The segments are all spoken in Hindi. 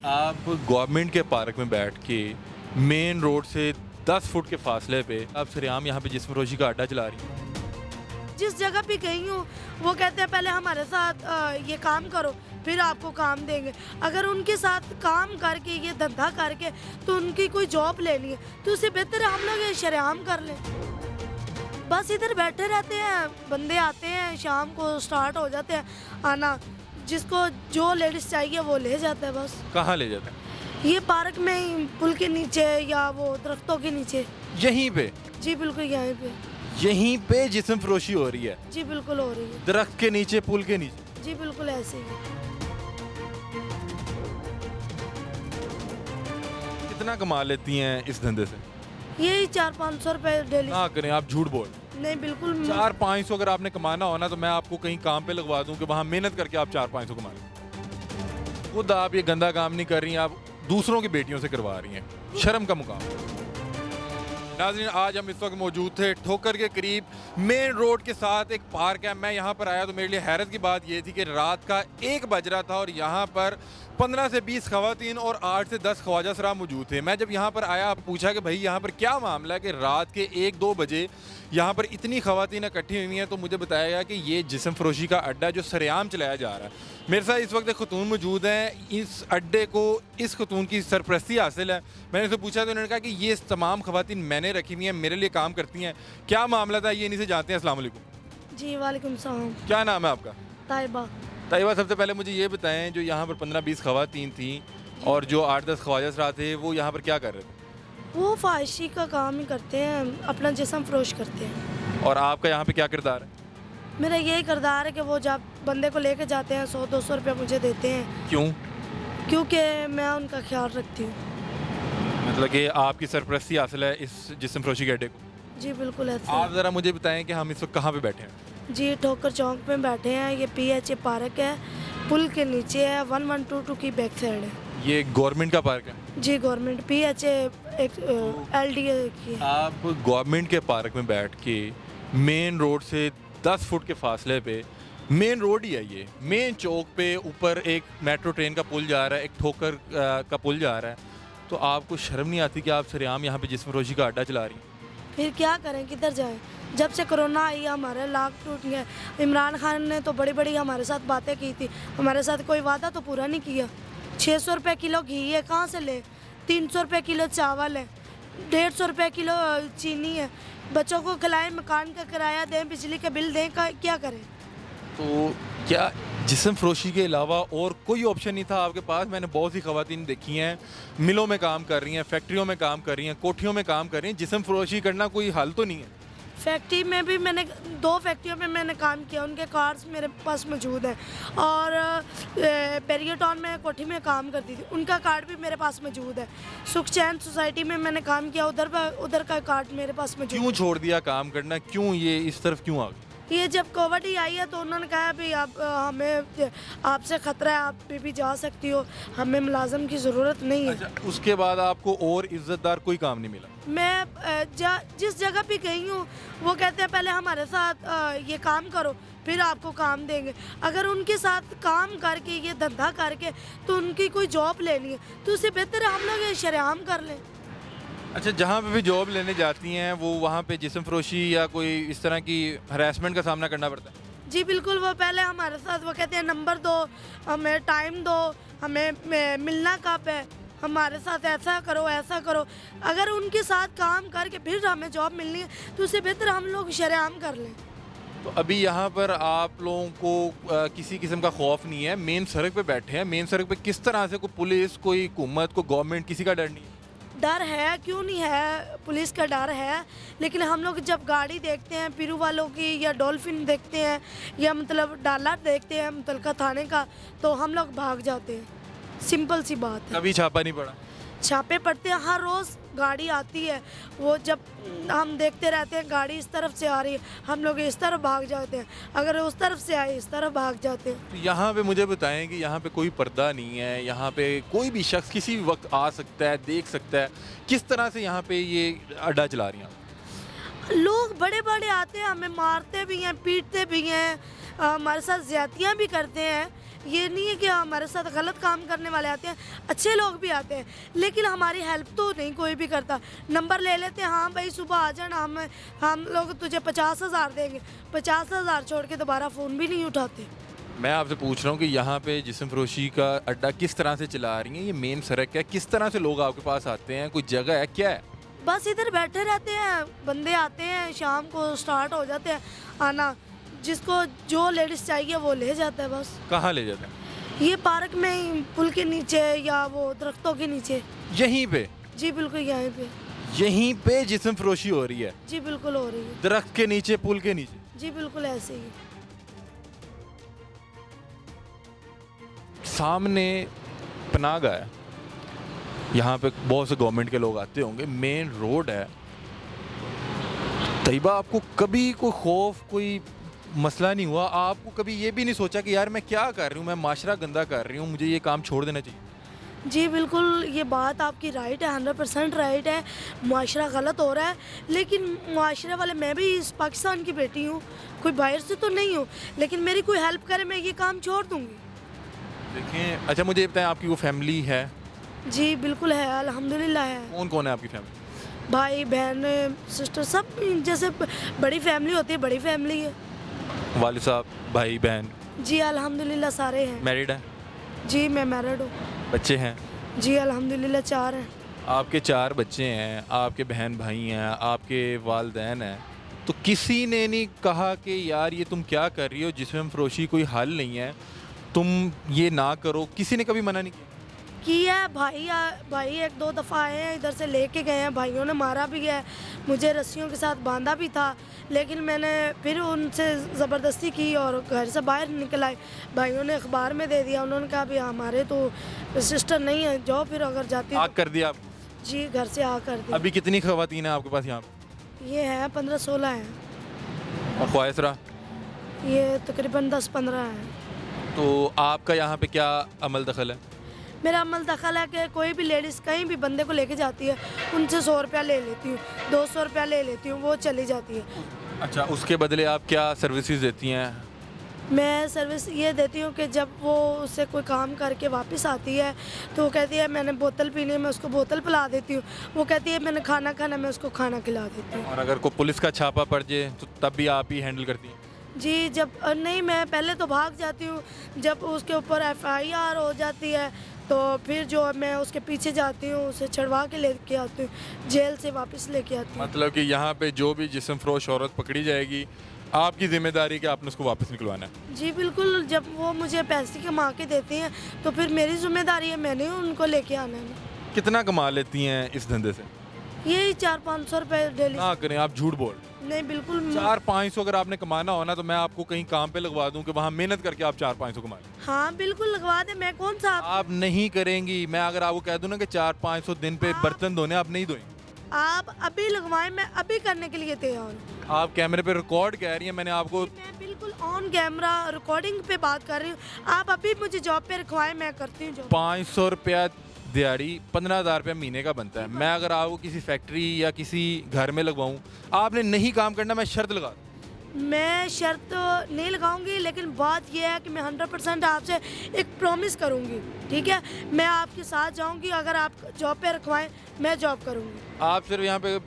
आप गवर्नमेंट के पार्क में बैठ के मेन रोड से 10 फुट के फासले पे आप सरेआम यहाँ पे जिस्म फरोशी का अड्डा चला रही हैं। जिस जगह पे गई हूँ वो कहते हैं पहले हमारे साथ ये काम करो फिर आपको काम देंगे। अगर उनके साथ काम करके ये धंधा करके तो उनकी कोई जॉब लेनी है तो उससे बेहतर है हम लोग ये शरेआम कर लें। बस इधर बैठे रहते हैं, बंदे आते हैं शाम को स्टार्ट हो जाते हैं आना, जिसको जो लेडीज चाहिए वो ले जाता है। बस कहाँ ले जाते हैं? ये पार्क में ही पुल के नीचे या वो दरख्तों के नीचे। यहीं पे? जी बिल्कुल यहीं पे। यहीं पे जिस्म फरोशी हो रही है? जी बिल्कुल हो रही है। दरख्त के नीचे, पुल के नीचे? जी बिल्कुल ऐसे ही। कितना कमा लेती हैं इस धंधे से? यही 400-500 रुपए डेली। ना करें, आप झूठ बोल। नहीं बिल्कुल। 400-500 अगर आपने कमाना हो ना तो मैं आपको कहीं काम पे लगवा दूं कि वहाँ मेहनत करके आप 400-500 कमा लें। खुद आप ये गंदा काम नहीं कर रही हैं, आप दूसरों की बेटियों से करवा रही हैं। शर्म का मुकाम। नाज़रीन, आज हम इस वक्त मौजूद थे ठोकर के करीब मेन रोड के साथ एक पार्क है। मैं यहाँ पर आया तो मेरे लिए हैरत की बात ये थी कि रात का 1 बज रहा था और यहाँ पर 15 से 20 खवातीन और 8 से 10 ख्वाजा सरा मौजूद थे। मैं जब यहाँ पर आया, पूछा कि भाई यहाँ पर क्या मामला है कि रात के 1-2 बजे यहाँ पर इतनी खवातीन इकट्ठी हुई हैं, तो मुझे बताया गया कि ये जिस्म फरोशी का अड्डा जो सरेआम चलाया जा रहा है। मेरे साथ इस वक्त एक खतून मौजूद हैं। इस अड्डे को इस खतून की सरपरस्ती हासिल है। मैंने उनसे पूछा तो उन्होंने कहा कि ये तमाम खवातीन मैंने रखी हुई हैं, मेरे लिए काम करती हैं। क्या मामला था ये इन्हीं से जानते हैं। अस्सलाम वालेकुम। जी वालेकुम सलाम। क्या नाम है आपका? ताइबा। ताइबा, सबसे पहले मुझे ये बताएं, जो यहाँ पर 15-20 खवातीन थी और जो 8-10 ख्वाजा सरा थे, वो यहाँ पर क्या कर रहे थे? वो फाहिशी का काम ही करते हैं, अपना जिस्म फरोश करते हैं। और आपका यहाँ पे क्या किरदार है? मेरा यही किरदार है कि वो जब बंदे को लेके जाते हैं 100-200 रुपये मुझे देते हैं। क्यों? क्योंकि मैं उनका ख्याल रखती हूँ। मतलब कि आपकी सरपरस्ती हासिल है इस जिस्म फरोशी के अड्डे को? जी बिल्कुल ऐसे। आप ज़रा मुझे बताएं कि हम इस वक्त कहाँ पे बैठे हैं? जी ठोकर चौक में बैठे हैं। ये PHA पार्क है, पुल के नीचे है, 1122 की बैक साइड है। ये गवर्नमेंट का पार्क है? जी गवर्नमेंट PHA एक LDA की है। आप गवर्नमेंट के पार्क में बैठ के मेन रोड से 10 फुट के फासले पे, मेन रोड ही है ये, मेन चौक पे ऊपर एक मेट्रो ट्रेन का पुल जा रहा है, एक ठोकर का पुल जा रहा है, तो आपको शर्म नहीं आती कि आप सरेआम यहाँ पे जिस्म फरोशी का अड्डा चला रही हैं? फिर क्या करें, किधर जाएं? जब से कोरोना आई हमारे लाख टूट गए। इमरान खान ने तो बड़ी बड़ी हमारे साथ बातें की थी, हमारे साथ कोई वादा तो पूरा नहीं किया। 600 रुपये किलो घी है, कहाँ से ले? 300 रुपये किलो चावल है, 150 रुपये किलो चीनी है। बच्चों को खिलाएं, मकान का किराया दें, बिजली का बिल दें, क्या करें? तो क्या जिस्म फरोशी के अलावा और कोई ऑप्शन नहीं था आपके पास? मैंने बहुत सी खवातीन देखी हैं, मिलों में काम कर रही हैं, फैक्ट्रियों में काम कर रही हैं, कोठियों में काम कर रही हैं। जिस्म फरोशी करना कोई हल तो नहीं है? फैक्ट्री में भी मैंने 2 फैक्ट्रियों में मैंने काम किया, उनके कार्ड्स मेरे पास मौजूद हैं। और पेरियोटाउन में कोठी में काम करती थी, उनका कार्ड भी मेरे पास मौजूद है। सुखचैन सोसाइटी में मैंने काम किया, उधर का कार्ड मेरे पास मौजूद है। क्यों छोड़ दिया काम करना? क्यों ये इस तरफ क्यों आ गए? ये जब कोविड ही आई है तो उन्होंने कहा भी आप हमें आपसे ख़तरा है, आप भी जा सकती हो, हमें मुलाजम की ज़रूरत नहीं है। अच्छा, उसके बाद आपको और इज्जतदार कोई काम नहीं मिला? मैं जिस जगह पे गई हूँ वो कहते हैं पहले हमारे साथ ये काम करो फिर आपको काम देंगे। अगर उनके साथ काम करके ये धंधा करके तो उनकी कोई जॉब लेनी है तो उससे बेहतर है हम लोग ये शरेआम कर लें। अच्छा, जहाँ पे भी जॉब लेने जाती हैं वो वहाँ पे जिस्म फरोशी या कोई इस तरह की हरासमेंट का सामना करना पड़ता है? जी बिल्कुल। वो पहले हमारे साथ वो कहते हैं नंबर दो, हमें टाइम दो, हमें मिलना कब है, हमारे साथ ऐसा करो ऐसा करो। अगर उनके साथ काम करके फिर हमें जॉब मिलनी है तो उससे बेहतर हम लोग शरेआम कर लें। तो अभी यहाँ पर आप लोगों को किसी किस्म का खौफ नहीं है? मेन सड़क पे बैठे हैं, मेन सड़क पे किस तरह से कोई पुलिस, कोई हुकूमत, कोई गवर्नमेंट, किसी का डर नहीं है? डर है, क्यों नहीं है, पुलिस का डर है। लेकिन हम लोग जब गाड़ी देखते हैं पिरू वालों की या डॉल्फिन देखते हैं या मतलब डालर देखते हैं मुतलका थाने का तो हम लोग भाग जाते हैं। सिंपल सी बात है। कभी छापा नहीं पड़ा? छापे पड़ते हैं, हर रोज़ गाड़ी आती है। वो जब हम देखते रहते हैं गाड़ी इस तरफ से आ रही है, हम लोग इस तरफ भाग जाते हैं, अगर उस तरफ से आए इस तरफ भाग जाते हैं। तो यहाँ पे मुझे बताएं कि यहाँ पे कोई पर्दा नहीं है, यहाँ पे कोई भी शख्स किसी भी वक्त आ सकता है, देख सकता है। किस तरह से यहाँ पे ये अड्डा चला रही हैं? लोग बड़े बड़े आते हैं, हमें मारते भी हैं, पीटते भी हैं, हमारे साथ ज्यादतियाँ भी करते हैं। ये नहीं है कि हमारे साथ गलत काम करने वाले आते हैं, अच्छे लोग भी आते हैं, लेकिन हमारी हेल्प तो नहीं कोई भी करता। नंबर ले लेते हैं, हाँ भाई सुबह आ जाना, हम लोग तुझे 50,000 देंगे, 50,000 छोड़ के दोबारा फ़ोन भी नहीं उठाते। मैं आपसे पूछ रहा हूँ कि यहाँ पे जिस्म फरोशी का अड्डा किस तरह से चला रही हैं? ये मेन सड़क है, किस तरह से लोग आपके पास आते हैं? कोई जगह है, क्या है? बस इधर बैठे रहते हैं, बंदे आते हैं, शाम को स्टार्ट हो जाते हैं आना, जिसको जो लेडीज़ चाहिए वो ले जाता है बस। कहाँ ले जाते हैं? ये पार्क में ही, पुल के नीचे या वो दरख्तों के नीचे। यहीं पे? जी बिल्कुल यहीं पे। यहीं पे जिस्म फरोशी हो रही है? जी बिल्कुल हो रही है। दरख्त के नीचे, पुल के नीचे? जी बिल्कुल ऐसे ही। सामने पनागा है, यहाँ पे बहुत से गवर्नमेंट के लोग आते होंगे, मेन रोड है। तैयबा, आपको कभी कोई खौफ, कोई मसला नहीं हुआ? आपको कभी ये भी नहीं सोचा कि यार मैं क्या कर रही हूँ, मैं माशरा गंदा कर रही हूँ, मुझे ये काम छोड़ देना चाहिए? जी बिल्कुल, ये बात आपकी राइट है, 100% राइट है। मुआशरा गलत हो रहा है, लेकिन मुआशरे वाले, मैं भी इस पाकिस्तान की बेटी हूँ, कोई बाहर से तो नहीं हूँ, लेकिन मेरी कोई हेल्प करे मैं ये काम छोड़ दूँगी। देखें, अच्छा मुझे बताएं, आपकी वो फैमिली है? जी बिल्कुल है, अल्हम्दुलिल्लाह है। कौन कौन है आपकी फैमिली? भाई बहन सिस्टर सब, जैसे बड़ी फैमिली होती है, बड़ी फैमिली है। वालिद साहब, भाई बहन? जी अल्हम्दुलिल्लाह सारे हैं। मैरिड है? जी मैं मैरिड हूँ। बच्चे हैं? जी अल्हम्दुलिल्लाह 4 हैं। आपके 4 बच्चे हैं, आपके बहन भाई हैं, आपके वालदैन हैं, तो किसी ने नहीं कहा कि यार ये तुम क्या कर रही हो, जिस्म फरोशी कोई हल नहीं है, तुम ये ना करो? किसी ने कभी मना नहीं किया? किया है भाई 1-2 दफ़ा आए हैं, इधर से लेके गए हैं, भाइयों ने मारा भी है, मुझे रस्सियों के साथ बांधा भी था, लेकिन मैंने फिर उनसे ज़बरदस्ती की और घर से बाहर निकल आई। भाइयों ने अखबार में दे दिया, उन्होंने कहा भी हमारे तो सिस्टर नहीं है, जाओ फिर अगर जाती हो। आग कर दिया आप? जी घर से आग कर दी। अभी कितनी ख़वातीन हैं आपके पास यहाँ पे? ये है 15-16 हैं। और ख्वाहिशरा? ये तकरीबन 10-15 हैं। तो आपका यहाँ पे क्या अमल दखल है? मेरा अमल दखल है कि कोई भी लेडीज़ कहीं भी बंदे को लेके जाती है, उनसे 100 रुपया ले लेती हूँ, 200 रुपया ले लेती हूँ, वो चली जाती है। अच्छा, उसके बदले आप क्या सर्विसेज देती हैं? मैं सर्विस ये देती हूँ कि जब वो उससे कोई काम करके वापस आती है तो वो कहती है मैंने बोतल पीनी है, मैं उसको बोतल पिला देती हूँ। वो कहती है मैंने खाना खाना, मैं उसको खाना खिला देती हूँ। और अगर कोई पुलिस का छापा पड़ जाए तो तब भी आप ही हैंडल करती हैं? जी जब नहीं, मैं पहले तो भाग जाती हूँ, जब उसके ऊपर FIR हो जाती है तो फिर जो मैं उसके पीछे जाती हूँ, उसे छुड़वा के लेके आती हूँ, जेल से वापस लेके आती हूँ। मतलब कि यहाँ पे जो भी जिस्म फरोश औरत पकड़ी जाएगी, आपकी जिम्मेदारी कि आपने उसको वापस निकलवाना है? जी बिल्कुल, जब वो मुझे पैसे कमा के देती हैं तो फिर मेरी जिम्मेदारी है, मैंने उनको लेके आना है। कितना कमा लेती हैं इस धंधे से? यही 400-500 रुपये डेली। ना करें, आप झूठ बोल। नहीं बिल्कुल। 400-500 अगर आपने कमाना हो ना तो मैं आपको कहीं काम पे लगवा दूं कि वहाँ मेहनत करके आप 400-500 कमा लें। हाँ बिल्कुल लगवा दे, मैं कौन सा आप नहीं करेंगी। मैं अगर आपको कह दूं ना कि 400-500 दिन पे बर्तन धोने, आप नहीं धोएंगे। आप अभी लगवाएं, मैं अभी करने के लिए तैयार हूँ। आप कैमरे पे रिकॉर्ड कह रही हैं, मैंने आपको। मैं बिल्कुल ऑन कैमरा रिकॉर्डिंग पे बात कर रही हूँ। आप अभी मुझे जॉब पे रखवाएं, मैं करती हूँ जॉब। 500 रुपया दिहाड़ी, 15,000 रुपया महीने का बनता है। मैं अगर आपको किसी फैक्ट्री या किसी घर में लगवाऊं, आपने नहीं काम करना, मैं शर्त लगा दूं। मैं शर्त नहीं लगाऊंगी, लेकिन बात यह है कि मैं 100% आपसे एक प्रॉमिस करूंगी, ठीक है? मैं आपके साथ जाऊंगी, अगर आप जॉब पे रखवाएं मैं जॉब करूंगी। आप सिर्फ यहाँ पे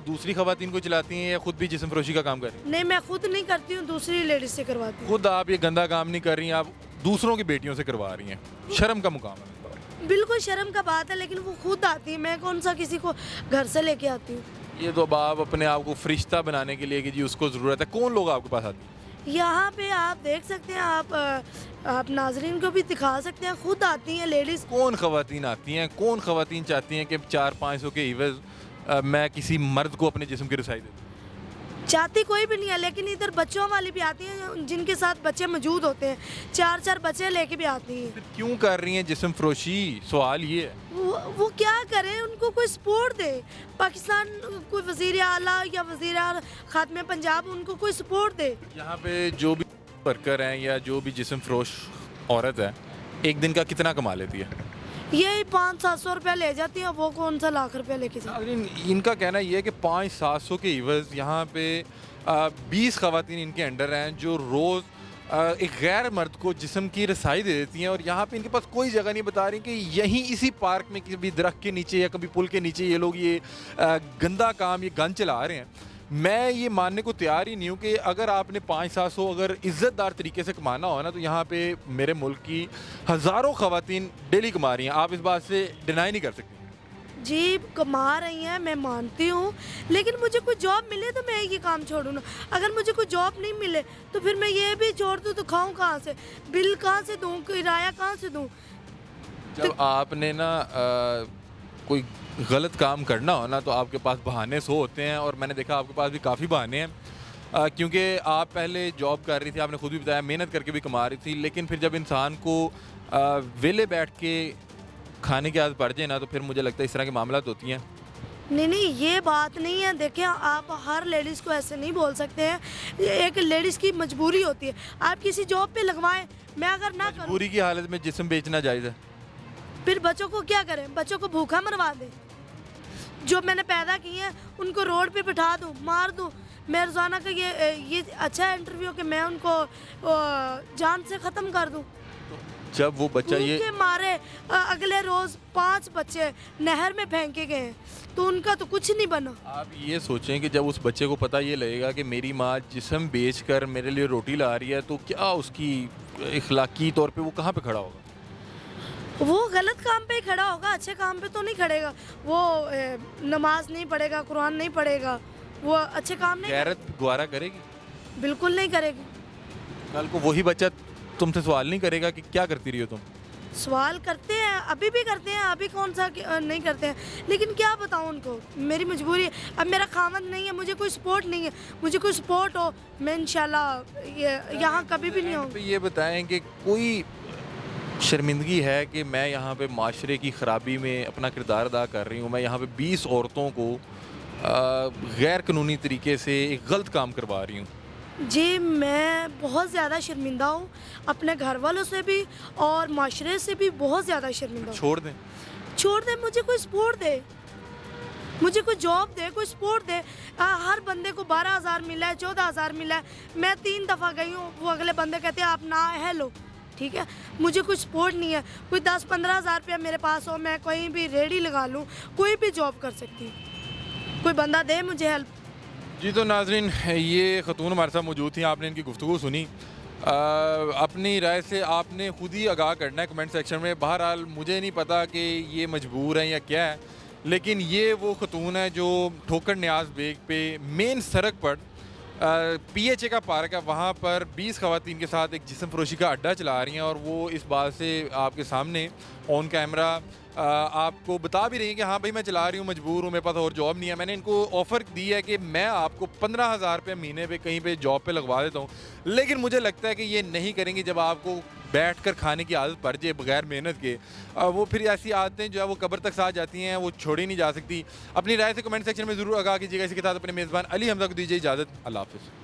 दूसरी खवातीन को चलाती हैं या खुद भी जिस्म फरोशी का काम कर रही हैं? नहीं, मैं खुद नहीं करती हूँ, दूसरी लेडीज से करवाती हूँ। खुद आप ये गंदा काम नहीं कर रही हैं, आप दूसरों की बेटियों से करवा रही हैं। शर्म का मुकाम है। बिल्कुल शर्म का बात है, लेकिन वो खुद आती है, मैं कौन सा किसी को घर से लेके आती हूँ। ये तो आप अपने आप को फरिश्ता बनाने के लिए कि जी उसको ज़रूरत है। कौन लोग आपके पास आते हैं? यहाँ पे आप देख सकते हैं, आप नाजरीन को भी दिखा सकते हैं, खुद आती हैं लेडीज़। कौन खवातीन आती हैं? कौन खवातीन चाहती हैं कि 400-500 के इवज़ मैं किसी मर्द को अपने जिस्म की रसाई दे दूँ? चाहती कोई भी नहीं है, लेकिन इधर बच्चों वाली भी आती हैं जिनके साथ बच्चे मौजूद होते हैं, 4-4 बच्चे लेके भी आती हैं। फिर क्यों कर रही हैं जिस्म फरोशी? सवाल ये है। वो क्या करें, उनको कोई सपोर्ट दे। पाकिस्तान कोई वज़ीर आला या वज़ीर आला खात्मे पंजाब उनको कोई सपोर्ट दे। यहाँ पे जो भी वर्कर हैं या जो भी जिस्म फरोश औरत है, एक दिन का कितना कमा लेती है? यही 500-700 रुपया ले जाती हैं, वो कौन सा लाख रुपया लेके जाती हैं। इनका कहना ये है कि 500-700 के इवज़ यहाँ पे 20 खवातीन इनके अंडर हैं जो रोज़ एक गैर मर्द को जिस्म की रसाई दे देती हैं और यहाँ पे इनके पास कोई जगह नहीं बता रही कि यहीं इसी पार्क में कभी दरख्त के नीचे या कभी पुल के नीचे ये लोग ये गंदा काम ये गन चला रहे हैं। मैं ये मानने को तैयार ही नहीं हूँ कि अगर आपने 500-700 अगर इज़्ज़तदार तरीके से कमाना हो ना, तो यहाँ पे मेरे मुल्क की हज़ारों ख़वातीन डेली कमा रही हैं। आप इस बात से डिनाई नहीं कर सकती। जी कमा रही हैं, मैं मानती हूँ, लेकिन मुझे कोई जॉब मिले तो मैं ये काम छोड़ूँ ना। अगर मुझे कोई जॉब नहीं मिले तो फिर मैं ये भी छोड़ दूँ तो खाऊँ कहाँ से, बिल कहाँ से दूँ, किराया कहाँ से दूँ। जब आपने ना कोई गलत काम करना हो ना, तो आपके पास बहाने सौ होते हैं और मैंने देखा आपके पास भी काफ़ी बहाने हैं। क्योंकि आप पहले जॉब कर रही थी, आपने खुद भी बताया मेहनत करके भी कमा रही थी, लेकिन फिर जब इंसान को वेले बैठ के खाने की आदत पड़ जाए ना, तो फिर मुझे लगता है इस तरह की मामलात होती हैं। नहीं नहीं, ये बात नहीं है। देखिए, आप हर लेडीज़ को ऐसे नहीं बोल सकते हैं। ये एक लेडीज़ की मजबूरी होती है। आप किसी जॉब पे लगवाएं, मैं अगर ना करूं, मजबूरी की हालत में जिस्म बेचना जायज़ है। फिर बच्चों को क्या करें? बच्चों को भूखा मरवा दें? जो मैंने पैदा किए हैं उनको रोड पे बिठा दूं, मार दूं? मैं रोज़ाना का ये अच्छा इंटरव्यू कि मैं उनको जान से ख़त्म कर दूं? जब वो बच्चा ये के मारे अगले रोज़ 5 बच्चे नहर में फेंके गए हैं, तो उनका तो कुछ नहीं बना। आप ये सोचें कि जब उस बच्चे को पता ये लगेगा कि मेरी माँ जिस्म बेचकर मेरे लिए रोटी ला रही है, तो क्या उसकी इखलाकी तौर पे वो कहाँ पे खड़ा होगा? वो गलत काम पे ही खड़ा होगा, अच्छे काम पे तो नहीं खड़ेगा। वो नमाज नहीं पढ़ेगा, कुरान नहीं पढ़ेगा, वो अच्छे काम नहीं गैरत गवारा करेगी? बिल्कुल नहीं करेगी। कल को वही बच्चा तुमसे सवाल नहीं करेगा कि क्या करती रही हो तुम? सवाल करते हैं, अभी भी करते हैं, अभी कौन सा नहीं करते हैं, लेकिन क्या बताऊं उनको, मेरी मजबूरी है। अब मेरा खामन नहीं है, मुझे कोई सपोर्ट नहीं है। मुझे कोई सपोर्ट हो, मैं इंशाल्लाह यहाँ कभी भी नहीं हूँ। ये बताएं कि कोई शर्मिंदगी है कि मैं यहाँ पे माशरे की ख़राबी में अपना किरदार अदा कर रही हूँ, मैं यहाँ पे 20 औरतों को गैर कानूनी तरीके से एक गलत काम करवा रही हूँ? जी मैं बहुत ज़्यादा शर्मिंदा हूँ, अपने घर वालों से भी और माशरे से भी बहुत ज़्यादा शर्मिंदा हूँ। छोड़ दें? छोड़ दे, मुझे कोई सपोर्ट दे, मुझे कोई जॉब दे, कोई सपोर्ट दे। हर बंदे को 12,000 मिला है, 14,000 मिला है। मैं 3 दफ़ा गई हूँ, वो अगले बंदे कहते हैं आप ना हेलो, ठीक है। मुझे कोई सपोर्ट नहीं है। कोई 10-15 हज़ार रुपया मेरे पास हो, मैं कहीं भी रेडी लगा लूँ, कोई भी जॉब कर सकती हूँ। कोई बंदा दे मुझे हेल्प। जी तो नाजरीन, ये ख़तून हमारे साथ मौजूद थी, आपने इनकी गुफ्तगू सुनी। अपनी राय से आपने खुद ही आगाह करना है कमेंट सेक्शन में। बहरहाल मुझे नहीं पता कि ये मजबूर हैं या क्या है, लेकिन ये वो ख़तून है जो ठोकर न्याज बेग पे मेन सड़क पर PHA का पार्क है, वहाँ पर 20 ख़वातीन के साथ एक जिस्म फरोशी का अड्डा चला रही हैं और वो इस बात से आपके सामने ऑन कैमरा आपको बता भी रही है कि हाँ भाई मैं चला रही हूँ, मजबूर हूँ, मेरे पास और जॉब नहीं है। मैंने इनको ऑफ़र दी है कि मैं आपको 15,000 रुपये महीने पे कहीं पे जॉब पे लगवा देता हूँ, लेकिन मुझे लगता है कि ये नहीं करेंगी। जब आपको बैठ कर खाने की आदत पड़ जाए बगैर मेहनत के, वो फिर ऐसी आदतें जो है वो कब्र तक साथ जाती हैं, वो छोड़ी नहीं जा सकती। अपनी राय से कमेंट सेक्शन में ज़रूर आगाह कीजिएगा। इसी के साथ अपने मेज़बान अली हमजा को दीजिए इजाज़त। अल्लाह हाफ़िज़।